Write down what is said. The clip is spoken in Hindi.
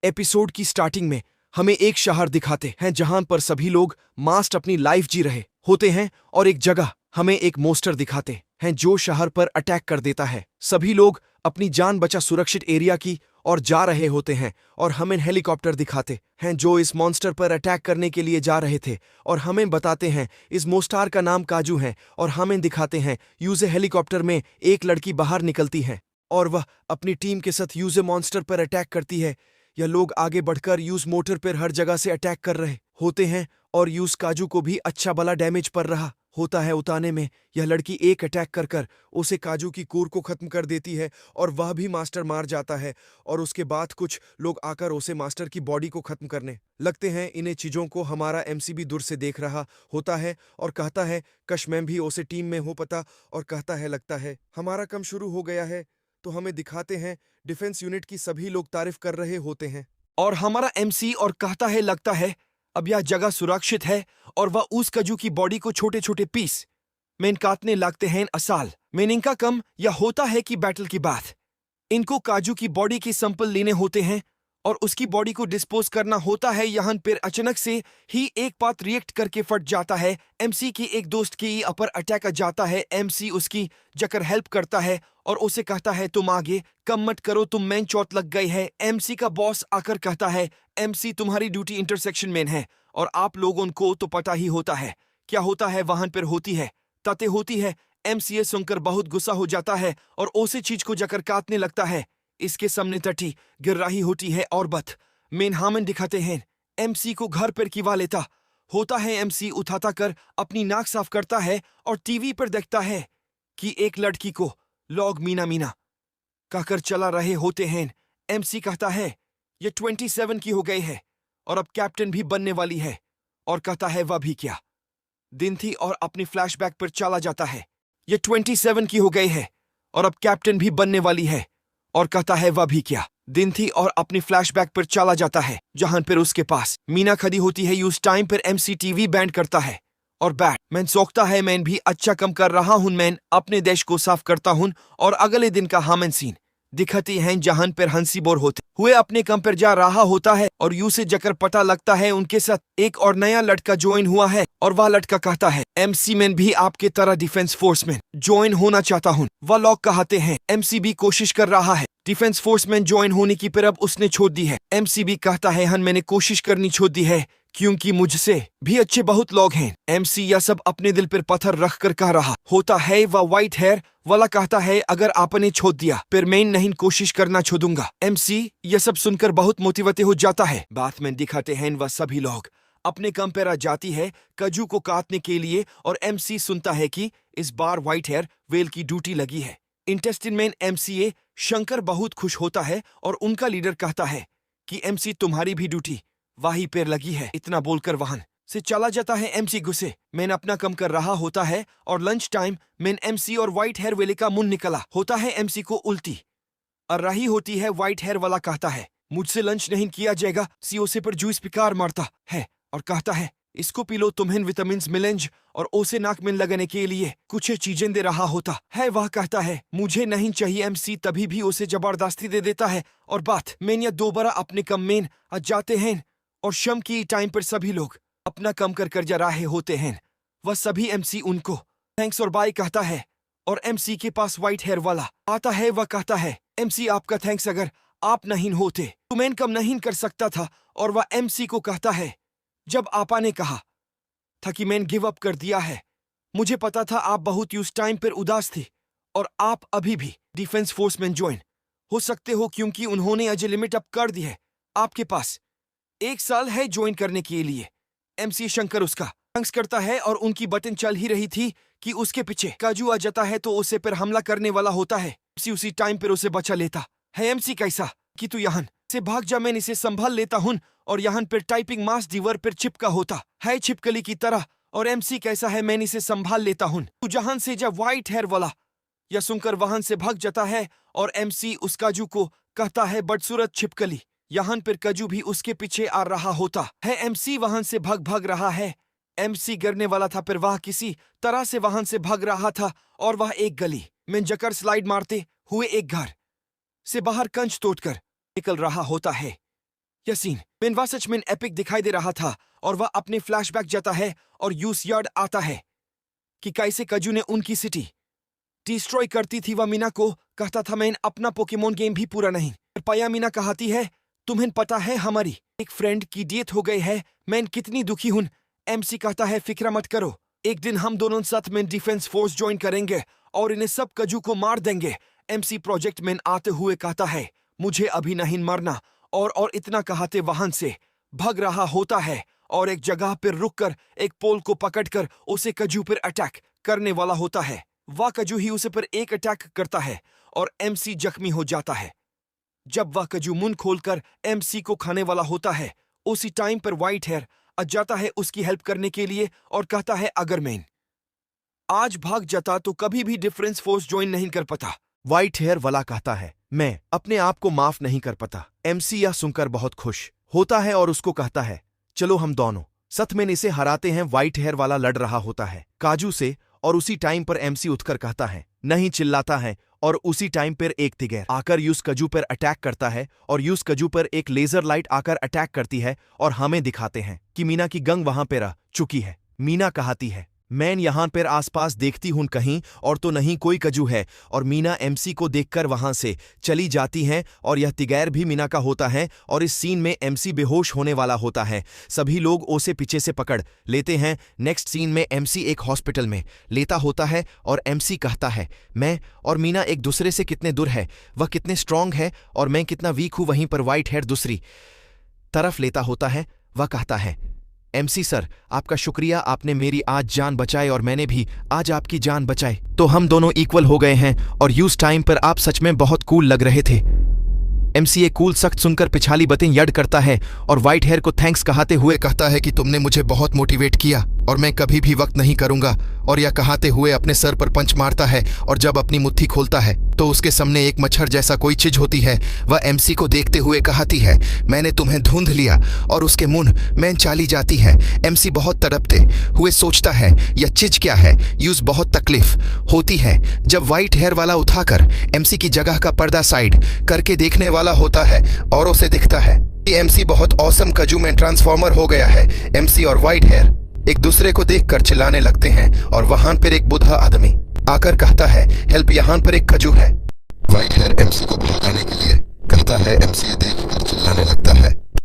एपिसोड की स्टार्टिंग में हमें एक शहर दिखाते हैं जहां पर सभी लोग मस्त अपनी लाइफ जी रहे होते हैं और एक जगह हमें एक मोस्टर दिखाते हैं जो शहर पर अटैक कर देता है। सभी लोग अपनी जान बचा सुरक्षित एरिया की और जा रहे होते हैं और हमें हेलीकॉप्टर दिखाते हैं जो इस मॉन्स्टर पर अटैक करने के लिए जा रहे थे और हमें बताते हैं इस मोस्टार का नाम काजू है और हमें दिखाते हैं यूजे हेलीकॉप्टर में एक लड़की बाहर निकलती है और वह अपनी टीम के साथ यूजे मॉन्स्टर पर अटैक करती है। यह लोग आगे बढ़कर यूज मोटर पर हर जगह से अटैक कर रहे होते हैं और यूज काजू को भी अच्छा भला डैमेज पड़ रहा होता है। उताने में यह लड़की एक अटैक कर कर उसे काजू की कूर को खत्म कर देती है और वह भी मास्टर मार जाता है और उसके बाद कुछ लोग आकर उसे मास्टर की बॉडी को खत्म करने लगते हैं। इन्हें चीजों को हमारा एमसी भी दूर से देख रहा होता है और कहता है कश मैम भी उसे टीम में हो पता और कहता है लगता है हमारा कम शुरू हो गया है। तो हमें दिखाते हैं डिफेंस यूनिट की सभी लोग तारीफ कर रहे होते हैं और हमारा एमसी और कहता है लगता है अब यह जगह सुरक्षित है और वह उस काजू की बॉडी को छोटे छोटे पीस में काटने लगते हैं। असाल में इनका कम यह होता है कि बैटल की बात इनको काजू की बॉडी के सैंपल लेने होते हैं और उसकी बॉडी को डिस्पोज करना होता है। यहाँ पर अचानक से ही एक बात रिएक्ट करके फट जाता है। एमसी के एक दोस्त की अपर अटैक आ जाता है। एमसी उसकी जकर हेल्प करता है और उसे कहता है तुम आगे कम मत करो, तुम मेन चोट लग गई है। एमसी का बॉस आकर कहता है एमसी तुम्हारी ड्यूटी इंटरसेक्शन में है और आप लोगों को तो पता ही होता है क्या होता है वहां पर होती है ताते होती है। एमसीए सुनकर बहुत गुस्सा हो जाता है और उसी चीज को जकर काटने लगता है। इसके सामने टटी गिर रही होती है और बथ मेन हामन दिखाते हैं एमसी को घर पर किवा लेता होता है। एमसी उठाता कर अपनी नाक साफ करता है और टीवी पर देखता है कि एक लड़की को लोग मीना मीना कहकर चला रहे होते हैं। एमसी कहता है ये 27 की हो गई है और अब कैप्टन भी बनने वाली है और कहता है वह भी क्या दिन थी और अपनी फ्लैशबैक पर चला जाता है। ये 27 की हो गई है और अब कैप्टन भी बनने वाली है और कहता है वह भी क्या दिन थी और अपनी फ्लैशबैक पर चला जाता है जहां पर उसके पास मीना खड़ी होती है। उस टाइम पर एमसी टीवी बैंड करता है और बैटमैन सोचता है मैं भी अच्छा कम कर रहा हूं, मैं अपने देश को साफ करता हूं। और अगले दिन का हामन सीन दिखती हैं जहां पर हंसी बोर होते हुए अपने कम पर जा रहा होता है और यू से जकर पता लगता है उनके साथ एक और नया लड़का ज्वाइन हुआ है और वह लड़का कहता है एमसी मैन भी आपके तरह डिफेंस फोर्स में ज्वाइन होना चाहता हूं। वह लोग कहते हैं एमसी भी कोशिश कर रहा है डिफेंस फोर्स में ज्वाइन होने की, पर अब उसने छोड़ दी है। एमसी भी कहता है हन मैंने कोशिश करनी छोड़ दी है क्योंकि मुझसे भी अच्छे बहुत लोग हैं। एमसी यह सब अपने दिल पर पत्थर रख कर कह रहा होता है। वह व्हाइट हेयर वाला कहता है अगर आपने छोड़ दिया फिर मैं नहीं कोशिश करना छोड़ूंगा। एमसी यह सब सुनकर बहुत मोटिवेटेड हो जाता है। बात में दिखाते हैं वह सभी लोग अपने कम पर आ जाती है काजू को काटने के लिए और एमसी सुनता है कि इस बार व्हाइट हेयर वेल की ड्यूटी लगी है। इंटेस्टिन मैन एमसीए शंकर बहुत खुश होता है और उनका लीडर कहता है कि एमसी तुम्हारी भी ड्यूटी वहीं पर लगी है। इतना बोलकर वाहन से चला जाता है। एमसी गुस्से मैन अपना कम कर रहा होता है और लंच टाइम मैन एमसी और व्हाइट हेयर वेले का मुंह निकला होता है। एमसी को उल्टी और रही होती है। व्हाइट हेयर वाला कहता है मुझसे लंच नहीं किया जाएगा। सीओसे पर जूस पिकार मारता है और कहता है इसको पी लो, तुम्हें विटामिन मिलेंगे और ओसे नाक में लगने के लिए कुछ चीजें दे रहा होता है। वह कहता है मुझे नहीं चाहिए। एमसी तभी भी उसे जबरदस्ती दे देता है और बात मैन दोबारा अपने कम में आ जाते हैं और शम की टाइम पर सभी लोग अपना कम कर जा रहे होते हैं। वह सभी एमसी उनको थैंक्स और बाय कहता है और एमसी के पास व्हाइट हेयर वाला आता है। वह कहता है एमसी आपका थैंक्स, अगर आप नहीं होते तो मैं कम नहीं कर सकता था। और वह एमसी को कहता है जब आपा ने कहा था कि मैंने गिव अप कर दिया है, मुझे पता था आप बहुत उस टाइम पर उदास थे और आप अभी भी डिफेंस फोर्स में ज्वाइन हो सकते हो क्योंकि उन्होंने अजय लिमिट अप कर दी है। आपके पास 1 साल है ज्वाइन करने के लिए। एमसी शंकर उसका थैंक्स करता है और उनकी बटन चल ही रही थी कि उसके पीछे काजू आ जाता है तो उसे पर हमला करने वाला होता है। एमसी उसी टाइम पर उसे बचा लेता है। एमसी कैसा कि तू यहाँ से भाग जा, मैं इसे संभाल लेता हूं। और यहाँ पर टाइपिंग मास दीवार पर चिपका होता है छिपकली की तरह और एमसी कैसा है मैं इसे संभाल लेता हूं। तू जहां से जब व्हाइट हेयर वाला यह सुनकर वहां से भाग जाता है और एमसी उस काजू को कहता है बदसूरत छिपकली। यहाँ पर काजू भी उसके पीछे आ रहा होता है। एमसी वहां से भाग रहा है। एमसी गिरने वाला था पर वह किसी तरह से वहां से भाग रहा था और वह एक गली में जकर स्लाइड मारते हुए एक घर से बाहर कंच तोड़कर निकल रहा होता है। यह सीन मेनवा सच में एपिक दिखाई दे रहा था और वह अपने फ्लैशबैक जाता है और यूस यार्ड आता है कि कैसे कजू ने उनकी सिटी डिस्ट्रॉय करती थी। वह मीना को कहता था मैं अपना पोकेमोन गेम भी पूरा नहीं कर पाया। मीना कहती है तुम्हें पता है हमारी एक फ्रेंड की डेथ हो गई है, मैं कितनी दुखी हूं। एमसी कहता है फिक्र मत करो, एक दिन हम दोनों साथ में डिफेंस फोर्स ज्वाइन करेंगे और इन्हें सब कजू को मार देंगे। एमसी प्रोजेक्ट मैन आते हुए कहता है मुझे अभी नहीं मरना और इतना कहते वाहन से भाग रहा होता है और एक जगह पर रुककर एक पोल को पकड़कर उसे कजू पर अटैक करने वाला होता है। वह कजू ही उसे पर एक अटैक करता है और एमसी जख्मी हो जाता है। जब वह कजू मुंह खोलकर एमसी को खाने वाला होता है उसी टाइम पर व्हाइट हेयर आ जाता है उसकी हेल्प करने के लिए और कहता है अगर मैं आज भाग जाता तो कभी भी डिफेंस फोर्स ज्वाइन नहीं कर पाता। व्हाइट हेयर वाला कहता है मैं अपने आप को माफ नहीं कर पाता। एमसी यह सुनकर बहुत खुश होता है और उसको कहता है चलो हम दोनों सथ में इसे हराते हैं। व्हाइट हेयर वाला लड़ रहा होता है काजू से और उसी टाइम पर एमसी उठकर कहता है नहीं, चिल्लाता है और उसी टाइम पर एक तिगैर आकर यूस कजू पर अटैक करता है और यूस कजू पर एक लेजर लाइट आकर अटैक करती है और हमें दिखाते हैं कि मीना की गंग वहां पर आ चुकी है। मीना कहती है मैं यहां पर आसपास देखती हूं कहीं और तो नहीं कोई कजू है और मीना एमसी को देखकर वहां से चली जाती हैं और यह तिगैर भी मीना का होता है और इस सीन में एमसी बेहोश होने वाला होता है। सभी लोग उसे पीछे से पकड़ लेते हैं। नेक्स्ट सीन में एमसी एक हॉस्पिटल में लेता होता है और एमसी कहता है मैं और मीना एक दूसरे से कितने दूर है, वह कितने स्ट्रांग है और मैं कितना वीक हूं। वहीं पर व्हाइट हेयर दूसरी तरफ लेता होता है। वह कहता है एमसी सर आपका शुक्रिया, आपने मेरी आज जान बचाई और मैंने भी आज आपकी जान बचाई, तो हम दोनों इक्वल हो गए हैं और यूज टाइम पर आप सच में बहुत कूल लग रहे थे। एमसी ये कूल सख्त सुनकर पिछाली बतें यड करता है और व्हाइट हेयर को थैंक्स कहते हुए कहता है कि तुमने मुझे बहुत मोटिवेट किया और मैं कभी भी वक्त नहीं करूंगा। और यह कहते हुए अपने सर पर पंच मारता है और जब अपनी मुट्ठी खोलता है तो उसके सामने एक मच्छर जैसा कोई चीज होती है। वह एमसी को देखते हुए कहती है मैंने तुम्हें ढूंढ लिया और उसके मुंह में चाली जाती है। एमसी बहुत तड़पते हुए सोचता है यह चीज क्या है। यूज बहुत तकलीफ होती है जब व्हाइट हेयर वाला उठाकर एमसी की जगह का पर्दा साइड करके देखने वाला होता है और उसे दिखता है कि एमसी बहुत औसम कजू में ट्रांसफॉर्मर हो गया है। एमसी और व्हाइट हेयर एक दूसरे को देखकर चिल्लाने लगते हैं और वहां पर एक बुढ़ा आदमी आकर कहता है हेल्प, यहाँ पर एक कजू है। व्हाइट हेयर एमसी को भड़काने के लिए कहता है। एमसी देखकर चिल्लाने लगता है